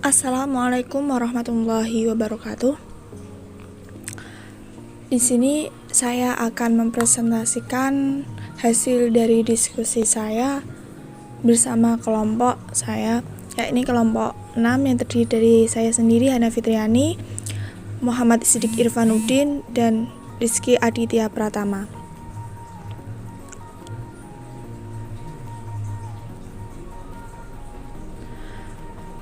Assalamualaikum warahmatullahi wabarakatuh. Di sini saya akan mempresentasikan hasil dari diskusi saya bersama kelompok saya, yakni kelompok 6 yang terdiri dari saya sendiri, Hana Fitriani, Muhammad Siddiq Irfanuddin, dan Rizky Aditya Pratama.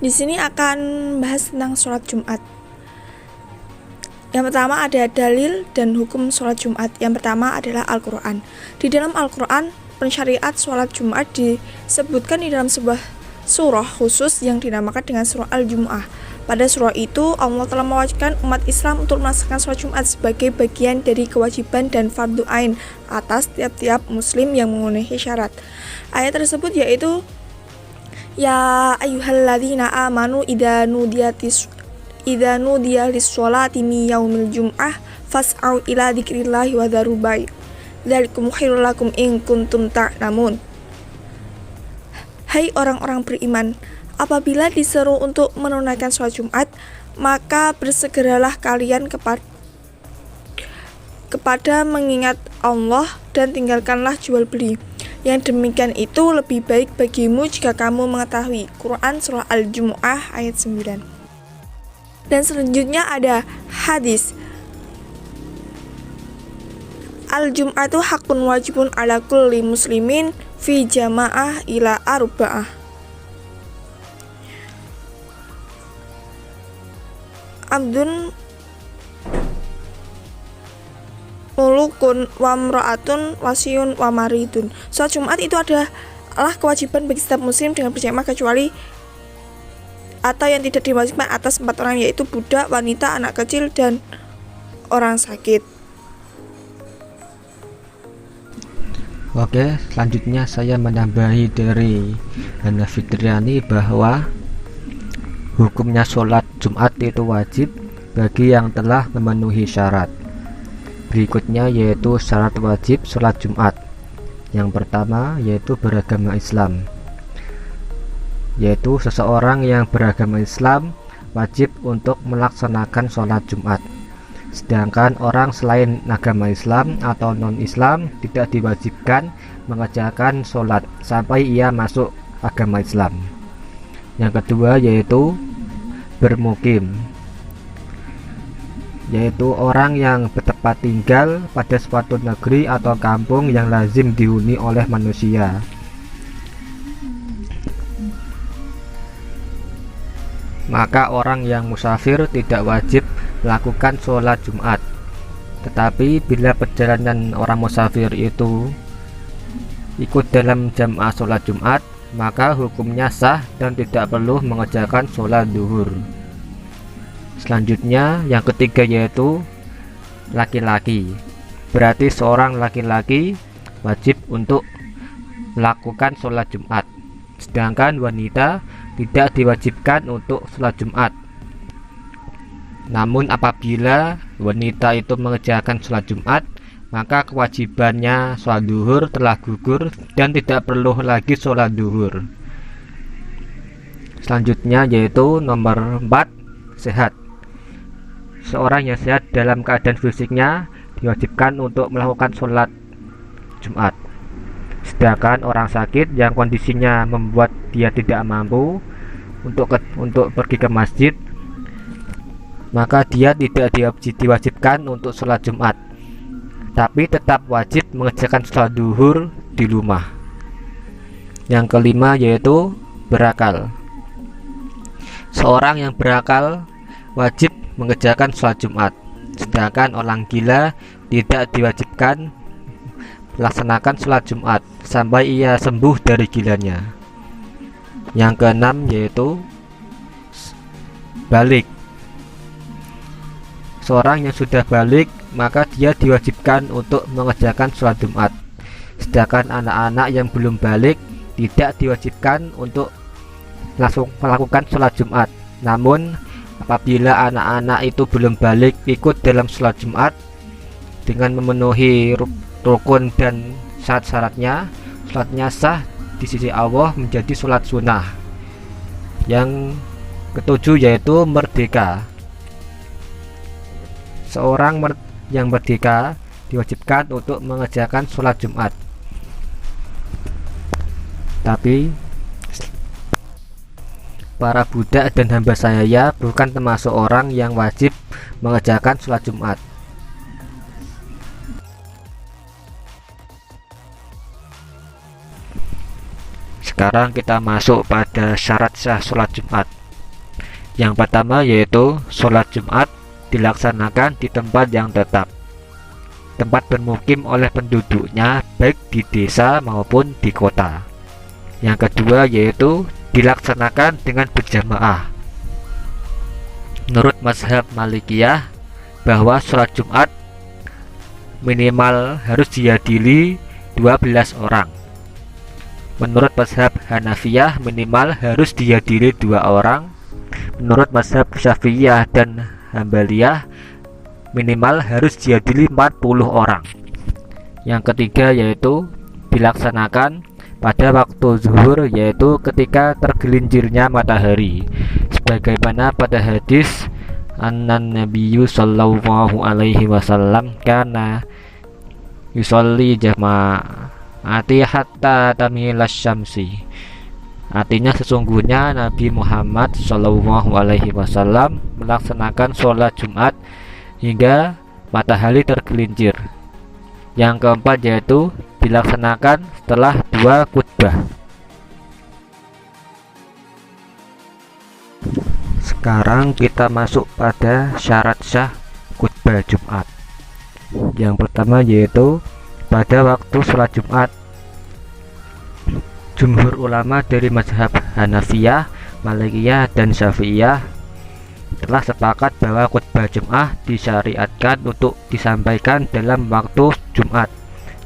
Di sini akan bahas tentang sholat Jumat. Yang pertama ada dalil dan hukum sholat Jumat. Yang pertama adalah Al-Quran. Di dalam Al-Quran, pensyariat sholat Jumat disebutkan di dalam sebuah surah khusus yang dinamakan dengan surah Al-Jumu'ah. Pada surah itu, Allah telah mewajibkan umat Islam untuk melaksanakan sholat Jumat sebagai bagian dari kewajiban dan fardu ain atas tiap-tiap muslim yang memenuhi syarat. Ayat tersebut yaitu Ya ayyuhalladzina amanu idza nudiya lis-sholati min yaumil jum'ah fas'au ila dzikrillahi wa dzaru bai' dzalikum khairul lakum in kuntum ta'lamun. Hai orang-orang beriman, apabila diseru untuk menunaikan sholat Jumat, maka bersegeralah kalian kepada mengingat Allah dan tinggalkanlah jual beli. Yang demikian itu lebih baik bagimu jika kamu mengetahui. Quran Surah Al-Jumu'ah ayat 9. Dan selanjutnya ada hadis Al-Jum'atu hakun wajibun ala kulli muslimin fi jama'ah ila arba'ah. Abdun mulukun wa mra'atun wasiyun wa maridun. Sholat Jumat itu adalah kewajiban bagi setiap muslim dengan berjamaah kecuali atau yang tidak diwajibkan atas 4 orang, yaitu budak, wanita, anak kecil, dan orang sakit. Oke, selanjutnya saya menambahi dari Hana Fitriani bahwa hukumnya sholat Jumat itu wajib bagi yang telah memenuhi syarat. Berikutnya yaitu syarat wajib sholat Jumat. Yang pertama yaitu beragama Islam, yaitu seseorang yang beragama Islam wajib untuk melaksanakan sholat Jumat. Sedangkan orang selain agama Islam atau non-Islam tidak diwajibkan mengerjakan sholat sampai ia masuk agama Islam. Yang kedua yaitu bermukim, yaitu orang yang bertempat tinggal pada suatu negeri atau kampung yang lazim dihuni oleh manusia. Maka orang yang musafir tidak wajib melakukan sholat Jumat. Tetapi bila perjalanan orang musafir itu ikut dalam jamaah sholat Jumat, maka hukumnya sah dan tidak perlu mengerjakan sholat duhur. Selanjutnya yang ketiga yaitu laki-laki. Berarti seorang laki-laki wajib untuk melakukan sholat Jumat, sedangkan wanita tidak diwajibkan untuk sholat Jumat. Namun apabila wanita itu mengerjakan sholat Jumat, maka kewajibannya sholat duhur telah gugur dan tidak perlu lagi sholat duhur. Selanjutnya yaitu nomor 4, sehat. Seorang yang sehat dalam keadaan fisiknya diwajibkan untuk melakukan sholat Jumat. Sedangkan orang sakit yang kondisinya membuat dia tidak mampu untuk pergi ke masjid, maka dia tidak diwajibkan untuk sholat Jumat, tapi tetap wajib mengerjakan sholat duhur di rumah. Yang kelima yaitu berakal. Seorang yang berakal wajib mengerjakan sholat Jumat, sedangkan orang gila tidak diwajibkan melaksanakan sholat Jumat sampai ia sembuh dari gilanya. Yang keenam yaitu balik. Seorang yang sudah balik maka dia diwajibkan untuk mengerjakan sholat Jumat, sedangkan anak-anak yang belum balik tidak diwajibkan untuk langsung melakukan sholat Jumat. Namun apabila anak-anak itu belum balik ikut dalam sholat Jumat dengan memenuhi rukun dan syarat-syaratnya, sholatnya sah di sisi Allah menjadi sholat sunnah yang Ketujuh yaitu merdeka. Seorang yang merdeka diwajibkan untuk mengerjakan sholat Jumat. Tapi para budak dan hamba sahaya bukan termasuk orang yang wajib mengerjakan sholat Jumat. Sekarang kita masuk pada syarat sah sholat Jumat. Yang pertama yaitu sholat Jumat dilaksanakan di tempat yang tetap, tempat bermukim oleh penduduknya baik di desa maupun di kota. Yang kedua yaitu dilaksanakan dengan berjamaah. Menurut mazhab Malikiyah bahwa sholat Jumat minimal harus dihadiri 12 orang. Menurut mazhab Hanafiyah minimal harus dihadiri 2 orang. Menurut mazhab Syafi'iyah dan Hambaliyah minimal harus dihadiri 40 orang. Yang ketiga yaitu dilaksanakan pada waktu zuhur, yaitu ketika tergelincirnya matahari, sebagaimana pada hadis An-Nabiyyu sallallahu alaihi wasallam kana yusolli jama'ati hatta tamilas syamsi. Artinya sesungguhnya Nabi Muhammad sallallahu alaihi wasallam melaksanakan sholat Jumat hingga matahari tergelincir. Yang keempat yaitu dilaksanakan setelah 2 khutbah. Sekarang kita masuk pada syarat sah khutbah Jumat. Yang pertama yaitu pada waktu sholat Jumat. Jumhur ulama dari mazhab Hanafiyah, Malikiyah, dan Syafi'iyah telah sepakat bahwa khutbah Jumat disyariatkan untuk disampaikan dalam waktu Jumat,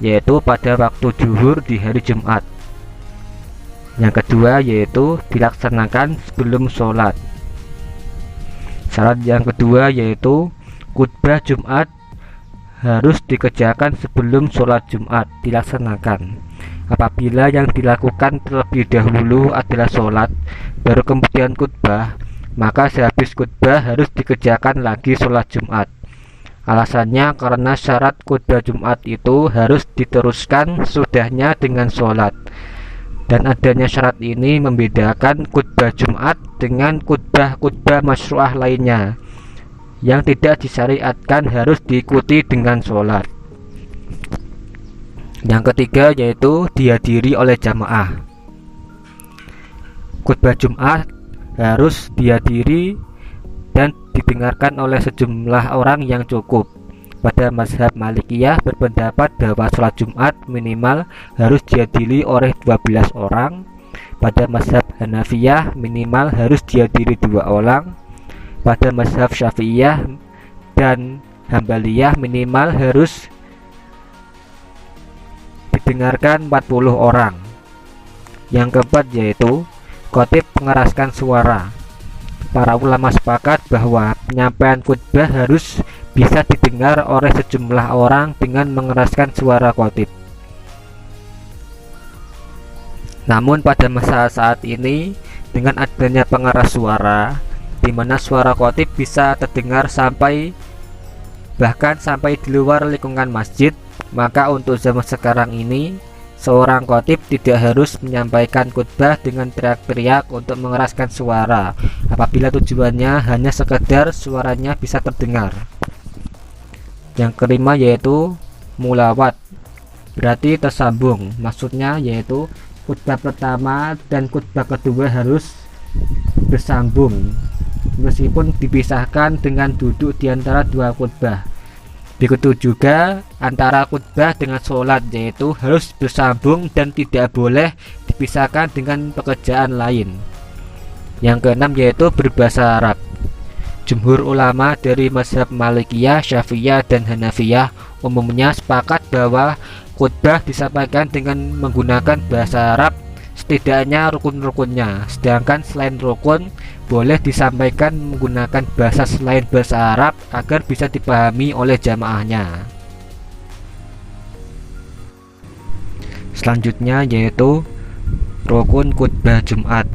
yaitu pada waktu zuhur di hari Jumat. Yang kedua yaitu dilaksanakan sebelum sholat. Syarat yang kedua yaitu khutbah Jumat harus dikerjakan sebelum sholat Jumat dilaksanakan. Apabila yang dilakukan terlebih dahulu adalah sholat, baru kemudian khutbah, maka sehabis khutbah harus dikerjakan lagi sholat Jumat. Alasannya karena syarat khutbah Jumat itu harus diteruskan sudahnya dengan sholat. Dan adanya syarat ini membedakan khutbah Jumat dengan khutbah masyru'ah lainnya yang tidak disyariatkan harus diikuti dengan sholat. Yang ketiga yaitu dihadiri oleh jamaah. Khutbah Jumat harus dihadiri dan didengarkan oleh sejumlah orang yang cukup. Pada mazhab Malikiyah berpendapat bahwa sholat Jumat minimal harus dihadiri oleh 12 orang. Pada mazhab Hanafiyah minimal harus dihadiri 2 orang. Pada mazhab Syafi'iyah dan Hambaliyah minimal harus didengarkan 40 orang. Yang keempat yaitu khatib mengeraskan suara. Para ulama sepakat bahwa penyampaian khutbah harus bisa didengar oleh sejumlah orang dengan mengeraskan suara khatib. Namun pada masa saat ini dengan adanya pengeras suara, di mana suara khatib bisa terdengar bahkan sampai di luar lingkungan masjid, maka untuk zaman sekarang ini seorang khatib tidak harus menyampaikan khutbah dengan teriak-teriak untuk mengeraskan suara apabila tujuannya hanya sekedar suaranya bisa terdengar. Yang kelima yaitu mulawat, berarti tersambung. Maksudnya yaitu khutbah pertama dan khutbah kedua harus bersambung meskipun dipisahkan dengan duduk di antara 2 khutbah. Begitu juga antara khutbah dengan sholat, yaitu harus bersambung dan tidak boleh dipisahkan dengan pekerjaan lain. Yang keenam yaitu berbahasa Arab. Jumhur ulama dari mazhab Malikiyah, Syafi'iyah, dan Hanafiyah umumnya sepakat bahwa khutbah disampaikan dengan menggunakan bahasa Arab setidaknya rukun-rukunnya, sedangkan selain rukun boleh disampaikan menggunakan bahasa selain bahasa Arab agar bisa dipahami oleh jamaahnya. Selanjutnya yaitu rukun khutbah Jumat.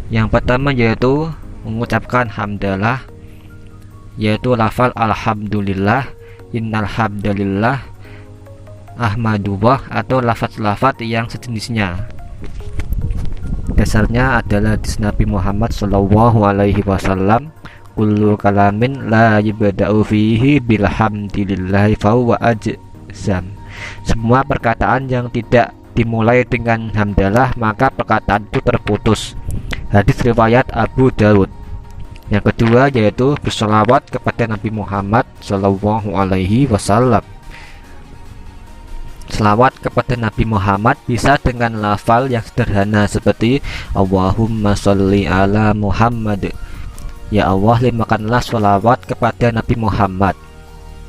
Yang pertama yaitu mengucapkan hamdalah, yaitu lafal alhamdulillah, innal hamdalillah, ahmadullah, atau lafaz-lafaz yang sejenisnya. Dasarnya adalah hadis Nabi Muhammad SAW, kullu kalamin la yubda'u fihi bilhamdilillahi fahuwa ajzam. Semua perkataan yang tidak dimulai dengan hamdalah, maka perkataan itu terputus. Hadis riwayat Abu Daud. Yang kedua yaitu berselawat kepada Nabi Muhammad SAW. Selawat kepada Nabi Muhammad bisa dengan lafal yang sederhana seperti Allahumma sholli ala Muhammad. Ya Allah, limpahkanlah sholawat kepada Nabi Muhammad.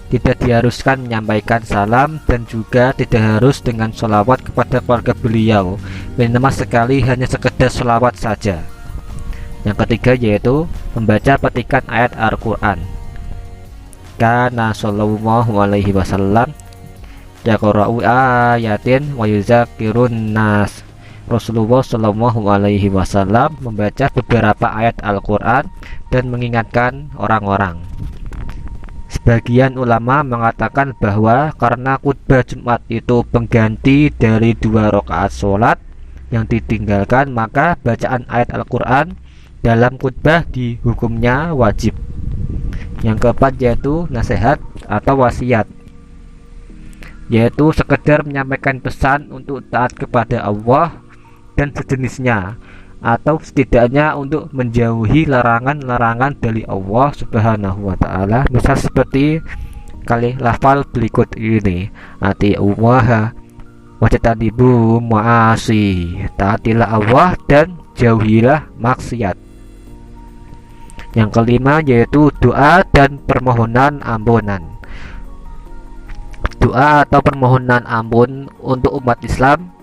Tidak diharuskan menyampaikan salam dan juga tidak harus dengan sholawat kepada keluarga beliau. Minimal sekali hanya sekedar sholawat saja. Yang ketiga yaitu membaca petikan ayat Al-Quran. Kana sallallahu alaihi wasallam yaqra'u ayatin wa yuzakirun nas. Rasulullah Shallallahu alaihi wasallam membaca beberapa ayat Al-Quran dan mengingatkan orang-orang. Sebagian ulama mengatakan bahwa karena khutbah Jumat itu pengganti dari 2 rakaat sholat yang ditinggalkan, maka bacaan ayat Al-Quran dalam khutbah dihukumnya wajib. Yang keempat yaitu nasihat atau wasiat, yaitu sekedar menyampaikan pesan untuk taat kepada Allah dan sejenisnya, atau setidaknya untuk menjauhi larangan-larangan dari Allah Subhanahu wa taala. Misal seperti kali lafal berikut ini, atiullaha wajtanibu ma'asi, taatilah Allah dan jauhilah maksiat. Yang kelima yaitu doa dan permohonan ampunan. Doa atau permohonan ampun untuk umat Islam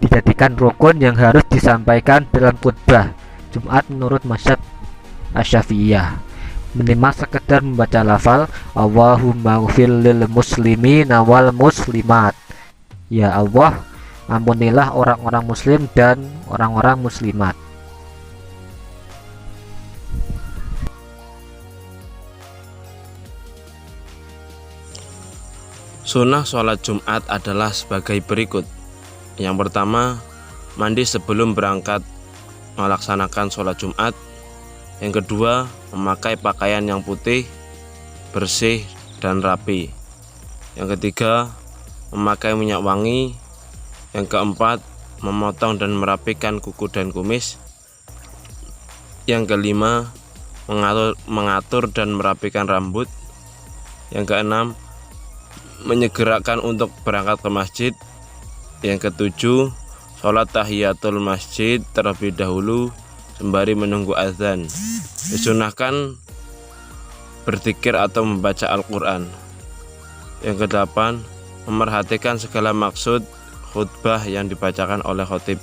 dijadikan rukun yang harus disampaikan dalam khutbah Jumat menurut mazhab Asy-Syafi'iyah. Minimal sekedar membaca lafal Allahumma ghfir lil muslimin wal muslimat. Ya Allah, ampunilah orang-orang muslim dan orang-orang muslimat. Sunnah sholat Jumat adalah sebagai berikut. Yang pertama, mandi sebelum berangkat melaksanakan sholat Jumat. Yang kedua, memakai pakaian yang putih, bersih, dan rapi. Yang ketiga, memakai minyak wangi. Yang keempat, memotong dan merapikan kuku dan kumis. Yang kelima, mengatur dan merapikan rambut. Yang keenam, menyegerakan untuk berangkat ke masjid. Yang ketujuh, sholat tahiyatul masjid terlebih dahulu sembari menunggu azan. Disunahkan berzikir atau membaca Al-Quran. Yang kedelapan, memerhatikan segala maksud khutbah yang dibacakan oleh khotib.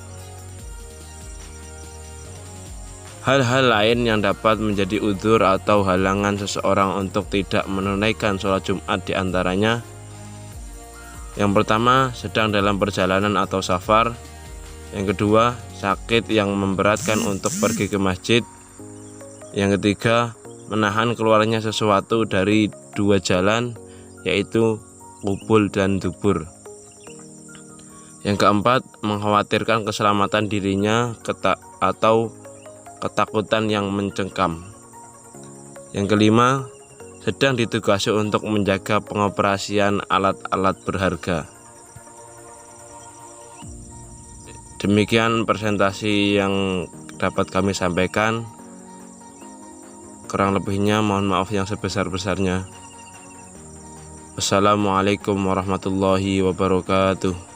Hal-hal lain yang dapat menjadi udzur atau halangan seseorang untuk tidak menunaikan sholat Jumat diantaranya: yang pertama, sedang dalam perjalanan atau safar. Yang kedua, sakit yang memberatkan untuk pergi ke masjid. Yang ketiga, menahan keluarnya sesuatu dari 2 jalan, yaitu qubul dan dubur. Yang keempat, mengkhawatirkan keselamatan dirinya atau ketakutan yang mencengkam. Yang kelima, sedang ditugasi untuk menjaga pengoperasian alat-alat berharga. Demikian presentasi yang dapat kami sampaikan. Kurang lebihnya mohon maaf yang sebesar-besarnya. Wassalamualaikum warahmatullahi wabarakatuh.